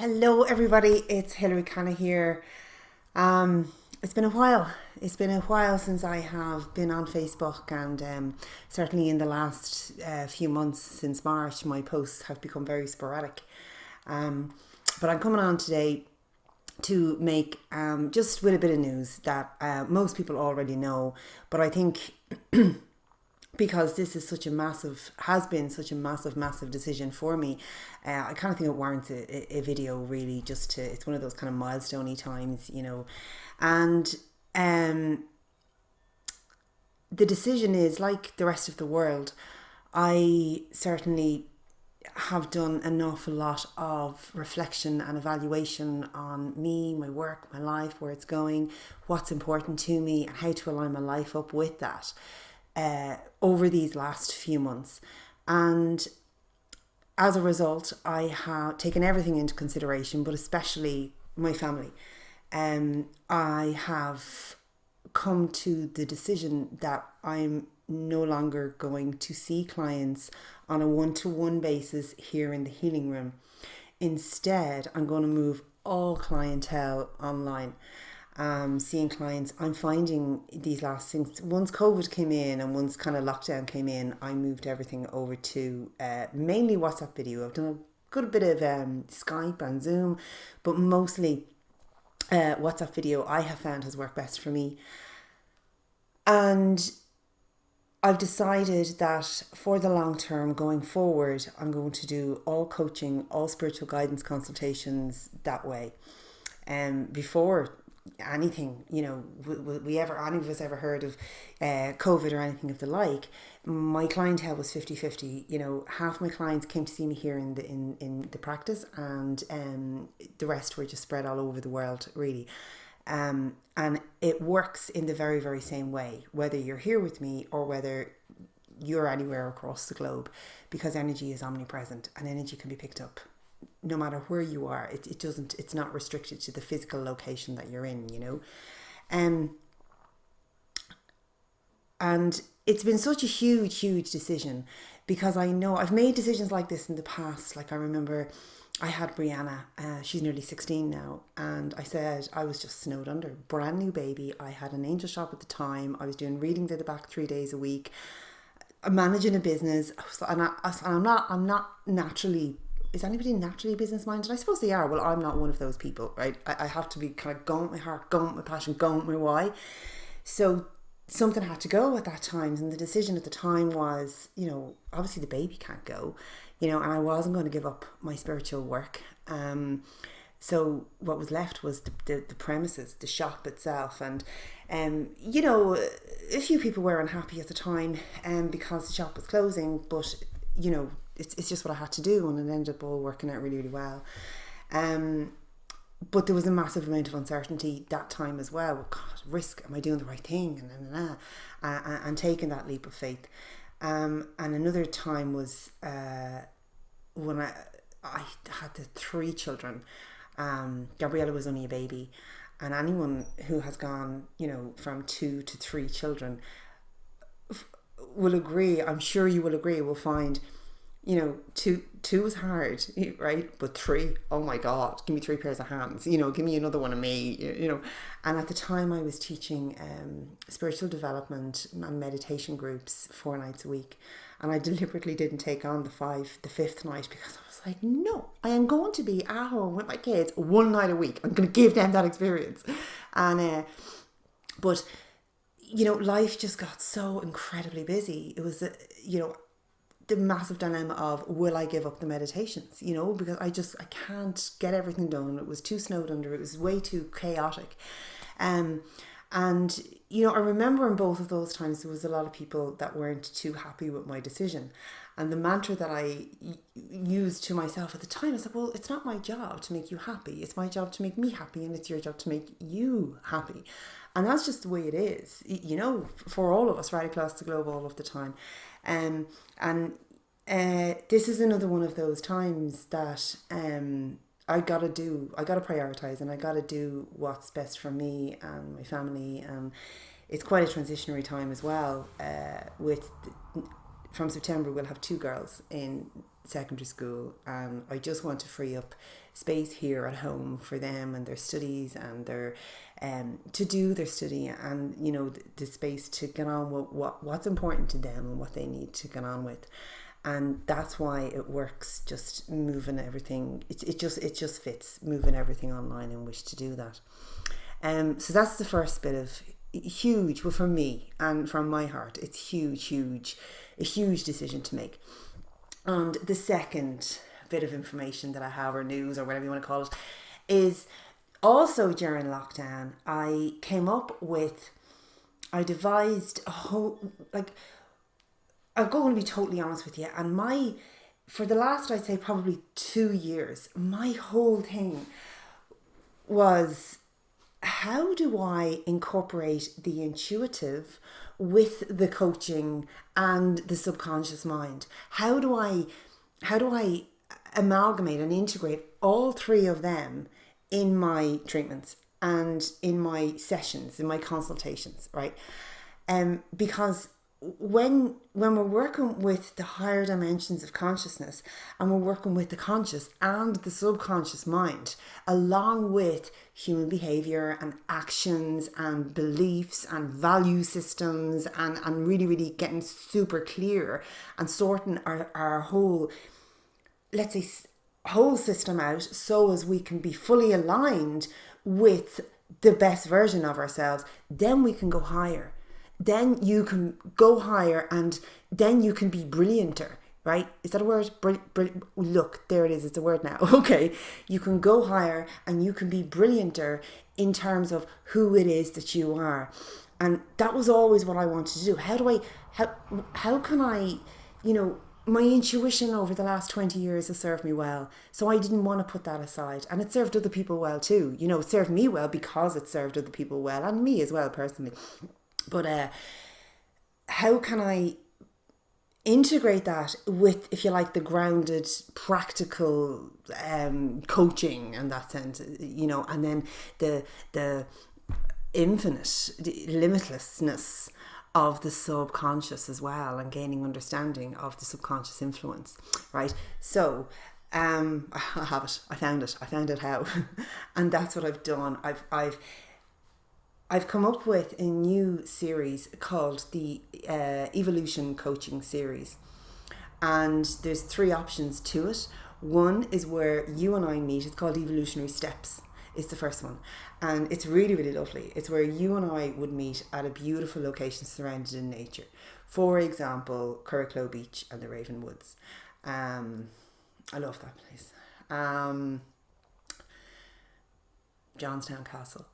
Hello, everybody. It's Hilary Canna here. It's been a while. It's been a while since I have been on Facebook, and certainly in the last few months since March, my posts have become very sporadic. But I'm coming on today to make just with a bit of news that most people already know, but I think because this is such a massive, has been such a massive decision for me, I kind of think it warrants a video, really, just to, it's one of those kind of milestone-y times, and the decision is, like the rest of the world, I certainly have done an awful lot of reflection and evaluation on me, my work, my life, where it's going, what's important to me, and how to align my life up with that over these last few months. And as a result, I have taken everything into consideration, but especially my family. I have come to the decision that I'm no longer going to see clients on a one-to-one basis here in the healing room. Instead, I'm going to move all clientele online. Seeing clients, I'm finding these last things, once COVID came in and once kind of lockdown came in, I moved everything over to mainly WhatsApp video. I've done a good bit of Skype and Zoom, but mostly WhatsApp video I have found has worked best for me. And I've decided that for the long term going forward, I'm going to do all coaching, all spiritual guidance consultations that way. Before anything, we ever, any of us ever heard of COVID or anything of the like, my clientele was 50-50. Half my clients came to see me here in the practice, and the rest were just spread all over the world, really. And it works in the very, very same way, whether you're here with me or whether you're anywhere across the globe, because energy is omnipresent and energy can be picked up no matter where you are. It's not restricted to the physical location that you're in, and it's been such a huge decision, because I know I've made decisions like this in the past. Like, I remember I had Brianna, she's nearly 16 now, and I said I was just snowed under, brand new baby. I had an angel shop at the time. I was doing readings at the back 3 days a week, managing a business, and I'm not naturally. Is anybody naturally business minded? I suppose they are. Well, I'm not one of those people, right? I have to be kind of going with my heart, going with my passion, going with my why. So something had to go at that time, and the decision at the time was, obviously the baby can't go, and I wasn't going to give up my spiritual work. So what was left was the premises, the shop itself, and a few people were unhappy at the time, because the shop was closing, but it's just what I had to do, and it ended up all working out really, really well. But there was a massive amount of uncertainty that time as well. Well, God, risk, am I doing the right thing? And taking that leap of faith. And another time was when I had the 3 children. Gabriella was only a baby, and anyone who has gone, from 2 to 3 children will agree. I'm sure you will agree. Will find, two is hard, right? But 3, oh my God, give me 3 pairs of hands, give me another one of me, And at the time I was teaching spiritual development and meditation groups 4 nights a week. And I deliberately didn't take on the 5th night, because I was like, no, I am going to be at home with my kids 1 night a week. I'm going to give them that experience. And, but, life just got so incredibly busy. It was, the massive dilemma of, will I give up the meditations, because I can't get everything done. It was too snowed under. It was way too chaotic. And, I remember in both of those times, there was a lot of people that weren't too happy with my decision. And the mantra that I used to myself at the time, I said, well, it's not my job to make you happy. It's my job to make me happy, and it's your job to make you happy. And that's just the way it is, for all of us right across the globe all of the time. And this is another one of those times that I gotta prioritize, and I gotta do what's best for me and my family. And it's quite a transitionary time as well. From September, we'll have 2 girls in secondary school, and I just want to free up space here at home for them and their studies and their to do their study, and you know, the space to get on with what's important to them and what they need to get on with. And that's why it works, just moving everything. It just fits, moving everything online and Wish to do that. So that's the first bit of huge, well, for me and from my heart, it's a huge decision to make. And the second bit of information that I have, or news, or whatever you want to call it, is also during lockdown, I devised a whole, like, I'm going to be totally honest with you, and for the last, I'd say probably 2 years, my whole thing was, how do I incorporate the intuitive with the coaching and the subconscious mind? How do I amalgamate and integrate all three of them in my treatments and in my sessions, in my consultations, right? Because when we're working with the higher dimensions of consciousness, and we're working with the conscious and the subconscious mind, along with human behavior and actions and beliefs and value systems, and really, really getting super clear and sorting our whole, let's say, whole system out, so as we can be fully aligned with the best version of ourselves, then we can go higher. Then you can go higher, and then you can be brillianter, right? Is that a word? Look, there it is. It's a word now. Okay. You can go higher and you can be brillianter in terms of who it is that you are. And that was always what I wanted to do. How can I, you know, my intuition over the last 20 years has served me well. So I didn't want to put that aside. And it served other people well too. You know, it served me well because it served other people well, and me as well personally. But how can I integrate that with, if you like, the grounded, practical coaching in that sense, you know, and then the infinite, the limitlessness of the subconscious as well, and gaining understanding of the subconscious influence, right? So I have it. I found it how. And that's what I've done. I've come up with a new series called the Evolution Coaching Series. And there's 3 options to it. One is where you and I meet. It's called Evolutionary Steps. It's the first one. And it's really, really lovely. It's where you and I would meet at a beautiful location surrounded in nature. For example, Curracloe Beach and the Raven Woods. I love that place. Johnstown Castle.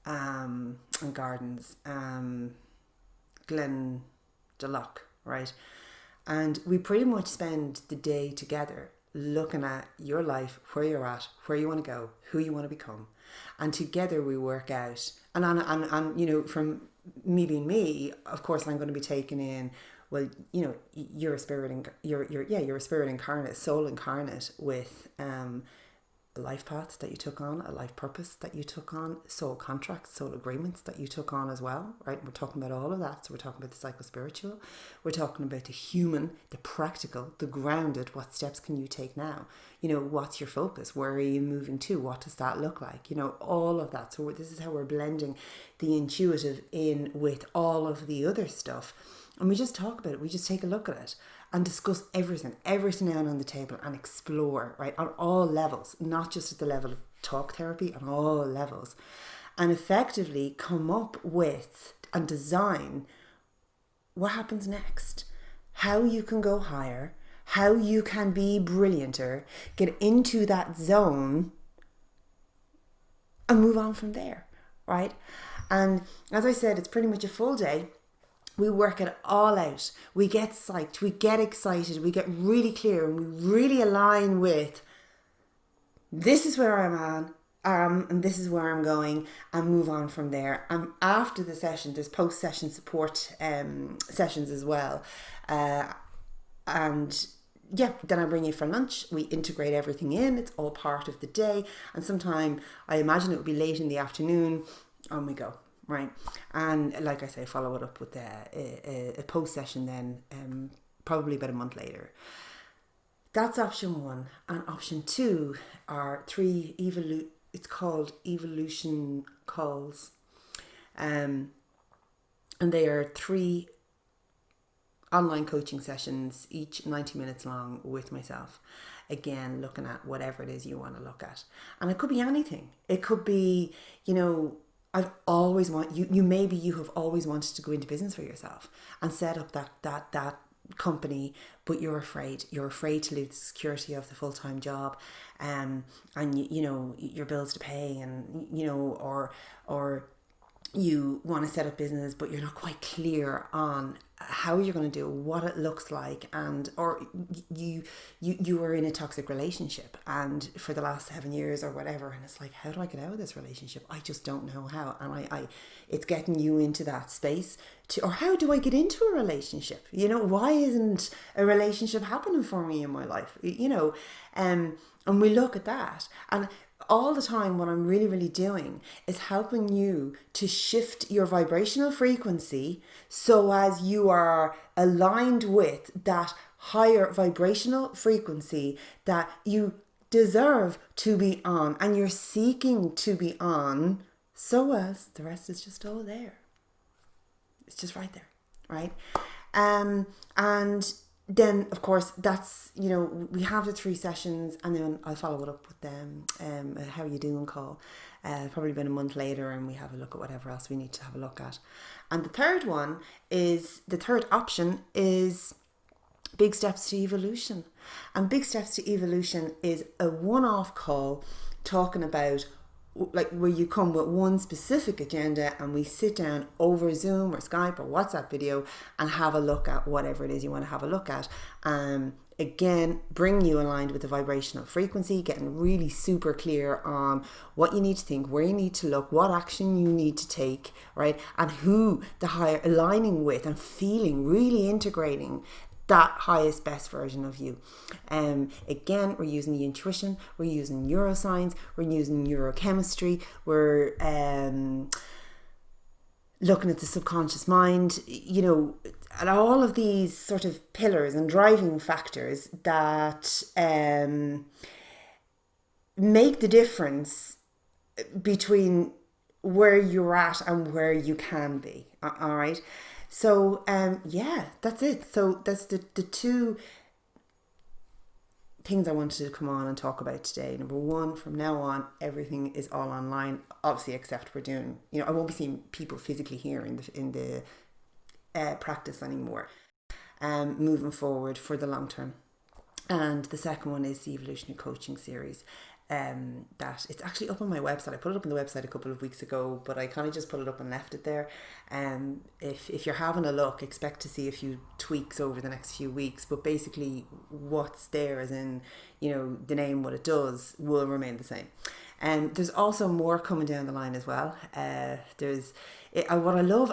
And gardens, Glen Daloch, right? And we pretty much spend the day together looking at your life, where you're at, where you want to go, who you want to become. And together we work out. And you know, from me being me, of course, I'm going to be taking in, well, you know, you're a spirit, you're a spirit incarnate, soul incarnate with a life path that you took on, a life purpose that you took on, soul contracts, soul agreements that you took on as well, right? We're talking about all of that. So we're talking about the psycho-spiritual, we're talking about the human, the practical, the grounded. What steps can you take now? You know, what's your focus? Where are you moving to? What does that look like? You know, all of that. So this is how we're blending the intuitive in with all of the other stuff. And we just talk about it. We just take a look at it and discuss everything out on the table, and explore, right, on all levels, not just at the level of talk therapy, on all levels, and effectively come up with and design what happens next, how you can go higher, how you can be brillianter, get into that zone and move on from there, right? And as I said, it's pretty much a full day. We work it all out. We get psyched, we get excited, we get really clear, and we really align with, this is where I'm at, and this is where I'm going, and move on from there. And after the session, there's post-session support sessions as well. And yeah, then I bring you for lunch. We integrate everything in. It's all part of the day. And sometime, I imagine it would be late in the afternoon, on we go. Right. And like I say, follow it up with a post session then, probably about a month later. that's option one. And option two are three it's called evolution calls. And they are 3 online coaching sessions, each 90 minutes long, with myself. Again, looking at whatever it is you want to look at. And it could be anything. It could be, I've always maybe you have always wanted to go into business for yourself and set up that company, but you're afraid to lose the security of the full-time job, and your bills to pay, and or you want to set up business, but you're not quite clear on how you're going to do it, what it looks like, or you were in a toxic relationship and for the last 7 years or whatever, and it's like, how do I get out of this relationship? I just don't know how. And it's getting you into that space or how do I get into a relationship? Why isn't a relationship happening for me in my life? And we look at that, and all the time what I'm really, really doing is helping you to shift your vibrational frequency so as you are aligned with that higher vibrational frequency that you deserve to be on and you're seeking to be on, so as the rest is just all there. It's just right there, right? And then, of course, that's, we have the 3 sessions, and then I'll follow it up with them, a how you doing call, probably been a month later, and we have a look at whatever else we need to have a look at. And the third option is Big Steps to Evolution. And Big Steps to Evolution is a one-off call talking about, like, where you come with one specific agenda and we sit down over Zoom or Skype or WhatsApp video and have a look at whatever it is you want to have a look at. Again, bring you aligned with the vibrational frequency, getting really super clear on what you need to think, where you need to look, what action you need to take, right? And who the higher aligning with, and feeling, really integrating that highest, best version of you. Again, we're using the intuition, we're using neuroscience, we're using neurochemistry, we're looking at the subconscious mind, and all of these sort of pillars and driving factors that make the difference between where you're at and where you can be. All right. So, that's it. So that's the 2 things I wanted to come on and talk about today. Number 1, from now on, everything is all online, obviously, except we're doing, I won't be seeing people physically here in the practice anymore, moving forward for the long term. And the second one is the evolutionary coaching series. That it's actually up on my website. I put it up on the website a couple of weeks ago, but I kind of just put it up and left it there. If you're having a look, expect to see a few tweaks over the next few weeks, but basically what's there, as in, the name, what it does, will remain the same. And there's also more coming down the line as well. I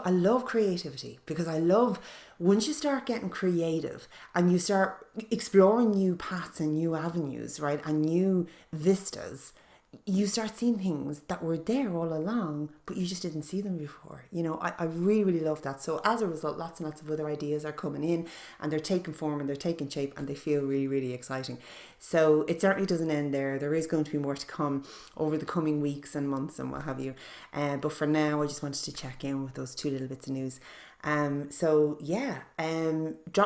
love creativity, because I love, once you start getting creative and you start exploring new paths and new avenues, right, and new vistas, you start seeing things that were there all along, but you just didn't see them before. I really, really love that. So as a result, lots and lots of other ideas are coming in, and they're taking form and they're taking shape, and they feel really, really exciting. So it certainly doesn't end there. There is going to be more to come over the coming weeks and months and what have you. But for now, I just wanted to check in with those 2 little bits of news. Drop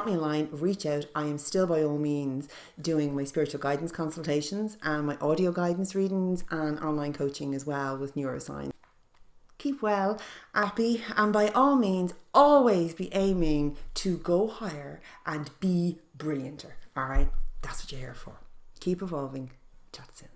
me a line, reach out. I am still, by all means, doing my spiritual guidance consultations and my audio guidance readings and online coaching as well with neuroscience. Keep well, happy, and by all means, always be aiming to go higher and be brillianter. All right, that's what you're here for. Keep evolving. Chat soon.